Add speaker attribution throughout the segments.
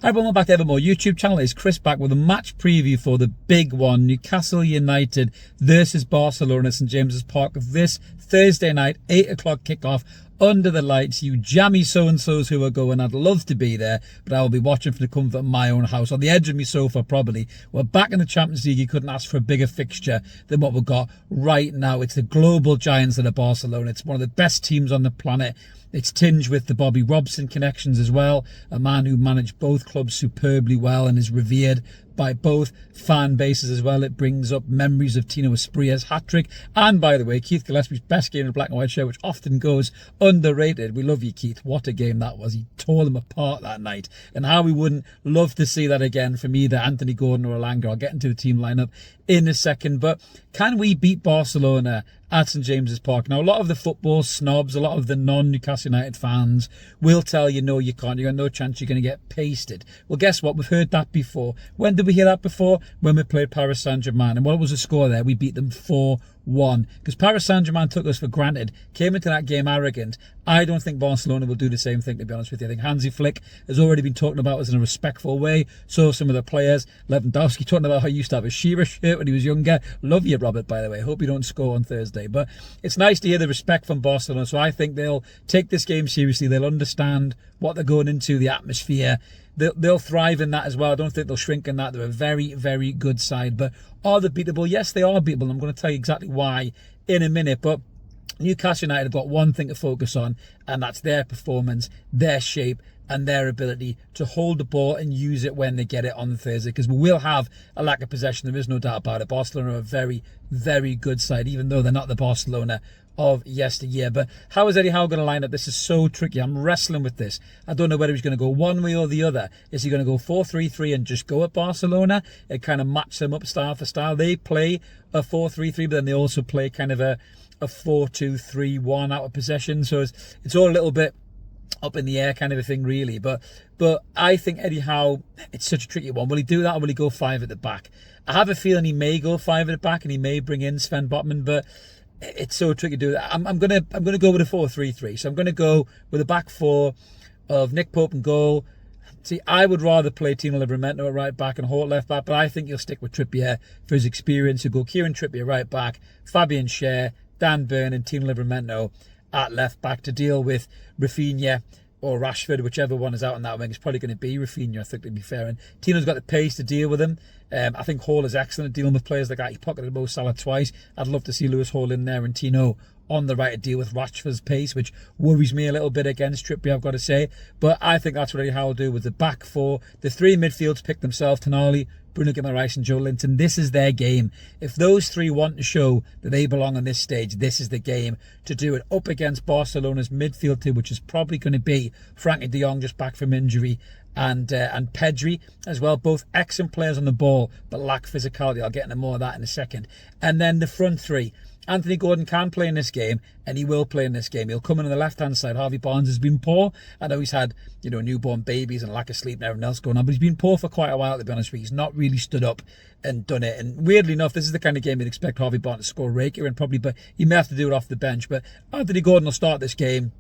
Speaker 1: Hi everyone, welcome back to Evermore YouTube channel. It's Chris back with a match preview for the big one, Newcastle United versus Barcelona at St James's Park this Thursday night, 8 o'clock kickoff. Under the lights, you jammy so-and-sos who are going. I'd love to be there, but I will be watching from the comfort of my own house, on the edge of my sofa probably. We're back in the Champions League. You couldn't ask for a bigger fixture than what we've got right now. It's the global giants that are Barcelona. It's one of the best teams on the planet. It's tinged with the Bobby Robson connections as well, a man who managed both clubs superbly well and is revered by both fan bases as well. It brings up memories of Tino Asprilla's hat-trick. And by the way, Keith Gillespie's best game in a black and white shirt, which often goes underrated. We love you, Keith. What a game that was. He tore them apart that night. And how we wouldn't love to see that again from either Anthony Gordon or Elanga. I'll get into the team lineup in a second. But can we beat Barcelona at St James's Park? Now, a lot of the football snobs, a lot of the non-Newcastle United fans will tell you, no, you can't. You've got no chance. You're going to get pasted. Well, guess what? We've heard that before. When did we hear that before? When we played Paris Saint-Germain. And what was the score there? We beat them 4-1. Because Paris Saint-Germain took us for granted, came into that game arrogant. I don't think Barcelona will do the same thing, to be honest with you. I think Hansi Flick has already been talking about us in a respectful way. So some of the players, Lewandowski talking about how he used to have a Shearer shirt when he was younger. Love you, Robert, by the way. Hope you don't score on Thursday. But it's nice to hear the respect from Barcelona. So I think they'll take this game seriously. They'll understand what they're going into, the atmosphere. They'll thrive in that as well. I don't think they'll shrink in that. They're a very, very good side. But are they beatable? Yes, they are beatable. I'm going to tell you exactly why in a minute. But Newcastle United have got one thing to focus on, and that's their performance, their shape, and their ability to hold the ball and use it when they get it on Thursday. Because we will have a lack of possession. There is no doubt about it. Barcelona are a very, very good side, even though they're not the Barcelona of yesteryear. But how is Eddie Howe going to line up? This is so tricky. I'm wrestling with this. I don't know whether he's going to go one way or the other. Is he going to go 4-3-3 and just go at Barcelona and kind of match them up style for style? They play a 4-3-3, but then they also play kind of a 4-2-3-1 out of possession. So it's all a little bit up in the air kind of a thing, really. But I think Eddie Howe, it's such a tricky one. Will he do that, or will he go 5 at the back? I have a feeling he may go 5 at the back and he may bring in Sven Botman, but it's so tricky to do that. I'm gonna go with a 4-3-3. So I'm gonna go with a back four of Nick Pope and goal. See, I would rather play Tino Livramento at right back and Hort left back, but I think you'll stick with Trippier for his experience. You'll go Kieran Trippier right back, Fabian Schär, Dan Burn and Tino Livramento at left back to deal with Rafinha or Rashford, whichever one is out on that wing. It's probably going to be Rafinha, I think, to be fair. And Tino's got the pace to deal with him. I think Hall is excellent at dealing with players like that. He pocketed Mo Salah twice. I'd love to see Lewis Hall in there and Tino on the right to deal with Rashford's pace, which worries me a little bit against Trippier, I've got to say. But I think that's what Eddie Howe will do with the back four. The three midfields pick themselves, Tonali, Bruno Guimaraes and Joe Linton. This is their game. If those three want to show that they belong on this stage, this is the game to do it, up against Barcelona's midfield team, which is probably going to be Frankie de Jong, just back from injury, and Pedri as well. Both excellent players on the ball, but lack physicality. I'll get into more of that in a second. And then the front three. Anthony Gordon can play in this game, and he will play in this game. He'll come in on the left-hand side. Harvey Barnes has been poor. I know he's had, newborn babies and lack of sleep and everything else going on, but he's been poor for quite a while, to be honest with you. He's not really stood up and done it. And weirdly enough, this is the kind of game you'd expect Harvey Barnes to score a raker in probably, but he may have to do it off the bench. But Anthony Gordon will start this game.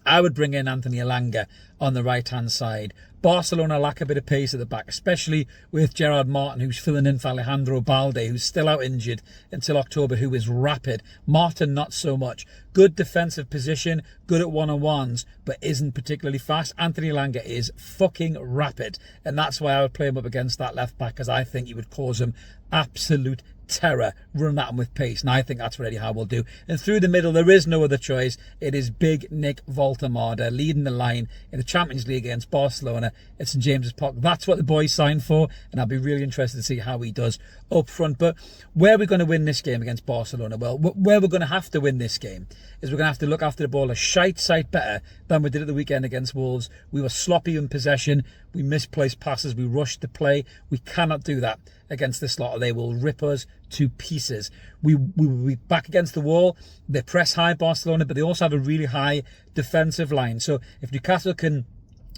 Speaker 1: I would bring in Anthony Elanga on the right-hand side. Barcelona lack a bit of pace at the back, especially with Gerard Martin, who's filling in for Alejandro Balde, who's still out injured until October, who is rapid. Martin, not so much. Good defensive position, good at one-on-ones, but isn't particularly fast. Anthony Elanga is fucking rapid, and that's why I would play him up against that left back, because I think he would cause him absolute terror, run at him with pace, and I think that's what Eddie Howe will do. And through the middle, there is no other choice. It is big Nick Voltemade leading the line in the Champions League against Barcelona at St James's Park. That's what the boys signed for, and I'll be really interested to see how he does up front. But where are we going to win this game against Barcelona? Well, where we're going to have to win this game is we're going to have to look after the ball a shite sight better than we did at the weekend against Wolves. We were sloppy in possession. We misplaced passes. We rushed the play. We cannot do that against this lot, or they will rip us to pieces. We will be back against the wall. They press high, Barcelona, but they also have a really high defensive line. So if Newcastle can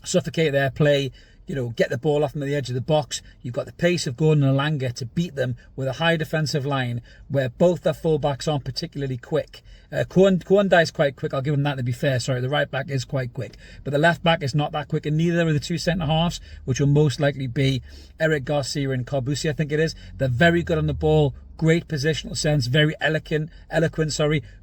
Speaker 1: suffocate their play, get the ball off them at the edge of the box. You've got the pace of Gordon and Elanga to beat them with a high defensive line where both their full-backs aren't particularly quick. Kwandai's quite quick, I'll give him that to be fair. Sorry, the right back is quite quick. But the left back is not that quick, and neither are the two centre-halves, which will most likely be Eric Garcia and Carbusi, I think it is. They're very good on the ball, great positional sense, very eloquent,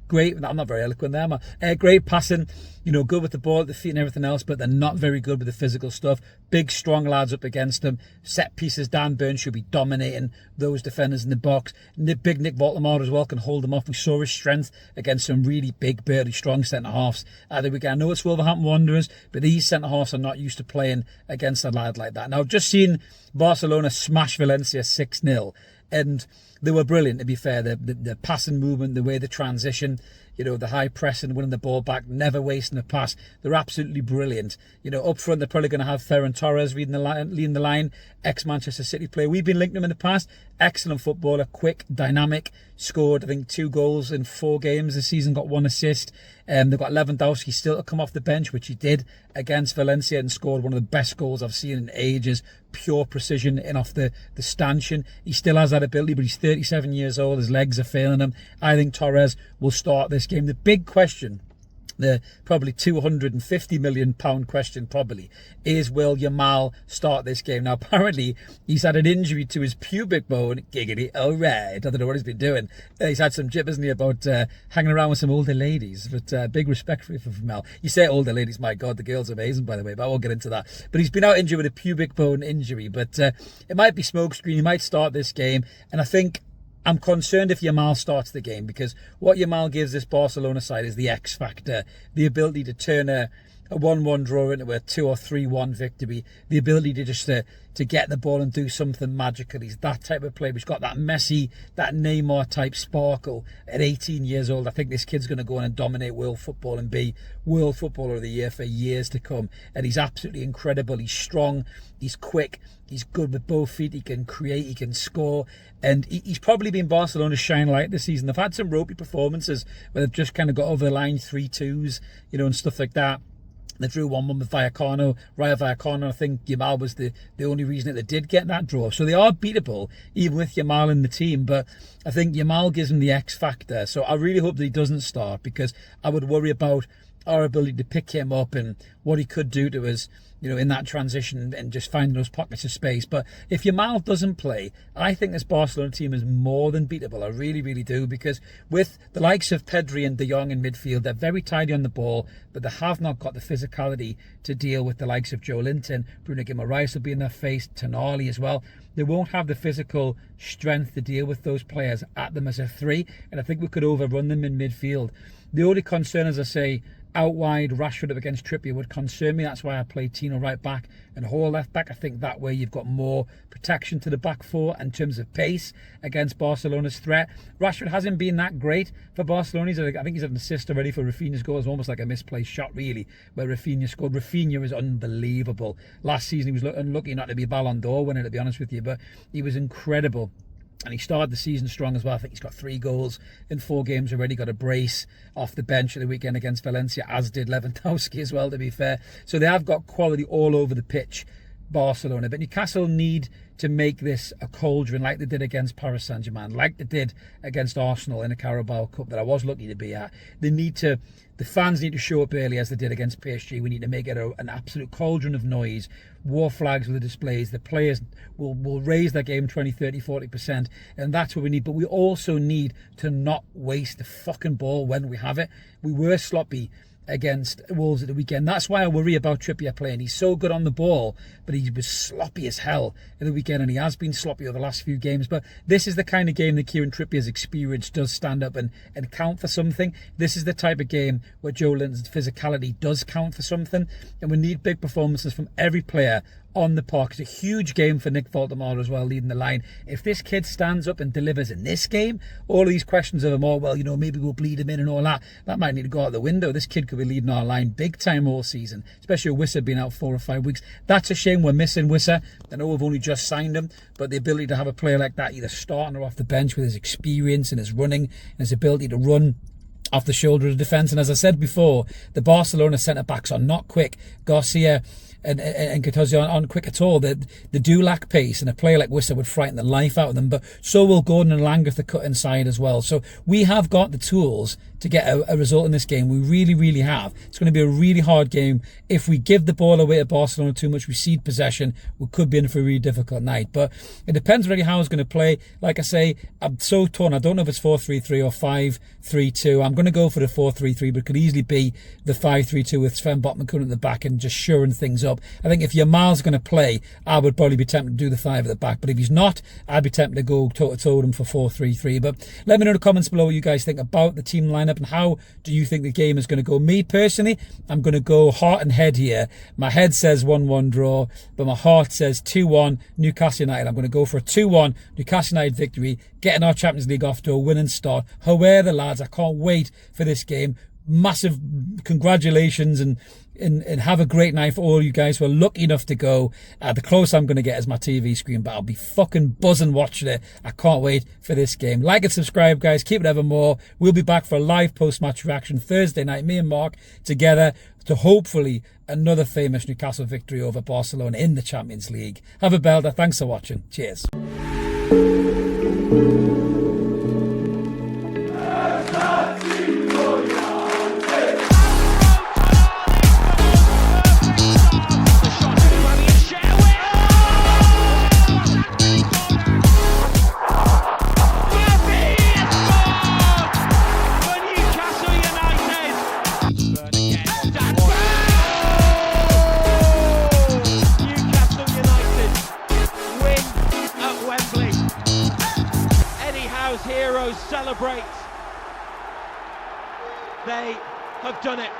Speaker 1: great, I'm not very eloquent there, man. Great passing, good with the ball at the feet and everything else, but they're not very good with the physical stuff. Big, strong lads up against them. Set pieces, Dan Burns should be dominating those defenders in the box. Big Nick Voldemort as well can hold them off. We saw his strength against some really big, burly, strong centre-halves at the weekend. I know it's Wolverhampton Wanderers, but these centre-halves are not used to playing against a lad like that. Now, I've just seen Barcelona smash Valencia 6-0, and they were brilliant, to be fair. The passing movement, the way they transition, the high pressing, winning the ball back, never wasting a pass. They're absolutely brilliant. Up front, they're probably going to have Ferran Torres leading the line, ex-Manchester City player. We've been linking him in the past. Excellent footballer, quick, dynamic. Scored, I think, 2 goals in 4 games this season, got 1 assist. They've got Lewandowski still to come off the bench, which he did against Valencia and scored one of the best goals I've seen in ages. Pure precision in off the stanchion. He still has that ability, but he's 37 years old. His legs are failing him. I think Torres will start this game. The big question, the probably £250 million question probably, is will Yamal start this game? Now, apparently, he's had an injury to his pubic bone. Giggity, all right. I don't know what he's been doing. He's had some jip, hasn't he, about hanging around with some older ladies. But big respect for Yamal. You say older ladies, my God, the girl's amazing, by the way, but I won't get into that. But he's been out injured with a pubic bone injury. But it might be smokescreen. He might start this game. And I think I'm concerned if Yamal starts the game, because what Yamal gives this Barcelona side is the X factor, the ability to turn a 1-1 draw into a 2 or 3-1 victory, the ability to just to get the ball and do something magical. He's that type of player. He's got that Messi, that Neymar type sparkle at 18 years old. I think this kid's going to go on and dominate world football and be World Footballer of the Year for years to come. And he's absolutely incredible. He's strong, he's quick, he's good with both feet, he can create, he can score. And he's probably been Barcelona's shine light this season. They've had some ropey performances where they've just kind of got over the line 3-2s, and stuff like that. They drew 1-1 with Rayo Vallecano. I think Yamal was the only reason that they did get that draw. So they are beatable, even with Yamal in the team. But I think Yamal gives him the X factor. So I really hope that he doesn't start, because I would worry about our ability to pick him up and what he could do to us, in that transition and just finding those pockets of space. But if Yamal doesn't play, I think this Barcelona team is more than beatable. I really, really do, because with the likes of Pedri and De Jong in midfield, they're very tidy on the ball, but they have not got the physicality to deal with the likes of Joe Linton. Bruno Guimaraes will be in their face, Tonali as well. They won't have the physical strength to deal with those players at them as a 3, and I think we could overrun them in midfield. The only concern, as I say, out wide, Rashford up against Trippier would concern me. That's why I play Tino right back and Hall left back. I think that way you've got more protection to the back 4 in terms of pace against Barcelona's threat. Rashford hasn't been that great for Barcelona. I think he's had an assist already for Rafinha's goal. It's almost like a misplaced shot, really, where Rafinha scored. Rafinha is unbelievable. Last season he was unlucky not to be a Ballon d'Or winner, to be honest with you, but he was incredible. And he started the season strong as well. I think he's got 3 goals in 4 games already. Got a brace off the bench at the weekend against Valencia, as did Lewandowski as well, to be fair. So they have got quality all over the pitch, Barcelona. But Newcastle need to make this a cauldron like they did against Paris Saint-Germain, like they did against Arsenal in the Carabao Cup that I was lucky to be at. The fans need to show up early, as they did against PSG. We need to make it an absolute cauldron of noise, war flags with the displays. The players will raise their game 20, 30, 40%, and that's what we need. But we also need to not waste the fucking ball when we have it. We were sloppy against Wolves at the weekend. That's why I worry about Trippier playing. He's so good on the ball, but he was sloppy as hell at the weekend, and he has been sloppy over the last few games. But this is the kind of game that Kieran Trippier's experience does stand up and count for something. This is the type of game where Joe Linton's physicality does count for something, and we need big performances from every player on the park. It's a huge game for Nick Voldemort as well, leading the line. If this kid stands up and delivers in this game, all of these questions of him, maybe we'll bleed him in and all that might need to go out the window. This kid could be leading our line big time all season, especially with Wissa being out 4 or 5 weeks. That's a shame we're missing Wissa. I know we've only just signed him, but the ability to have a player like that, either starting or off the bench, with his experience and his running and his ability to run off the shoulder of the defence. And as I said before, the Barcelona centre-backs are not quick. Garcia and Courtois aren't quick at all. They do lack pace, and a player like Wissa would frighten the life out of them. But so will Gordon and Langer if they cut inside as well. So we have got the tools to get a result in this game. We really, really have. It's going to be a really hard game. If we give the ball away to Barcelona too much, we cede possession, we could be in for a really difficult night. But it depends really how it's going to play. Like I say, I'm so torn. I don't know if it's 4-3-3 or 5-3-2. I'm going to go for the 4-3-3, but it could easily be the 5-3-2 with Sven Botman coming at the back and just shoring things up. I think if Yamal's going to play, I would probably be tempted to do the 5 at the back. But if he's not, I'd be tempted to go toe-to-toe with him for 4-3-3. But let me know in the comments below what you guys think about the team lineup and how do you think the game is going to go. Me personally, I'm going to go heart and head here. My head says 1-1 draw, but my heart says 2-1 Newcastle United. I'm going to go for a 2-1 Newcastle United victory, getting our Champions League off to a winning start. However, lads, I can't wait for this game. Massive congratulations and have a great night for all you guys who are lucky enough to go. The closest I'm going to get is my TV screen, but I'll be fucking buzzing watching it. I can't wait for this game. Like and subscribe, guys. Keep it ever more. We'll be back for a live post-match reaction Thursday night, me and Mark together, to hopefully another famous Newcastle victory over Barcelona in the Champions League. Have a belter. Thanks for watching. Cheers.
Speaker 2: Heroes celebrate. They have done it.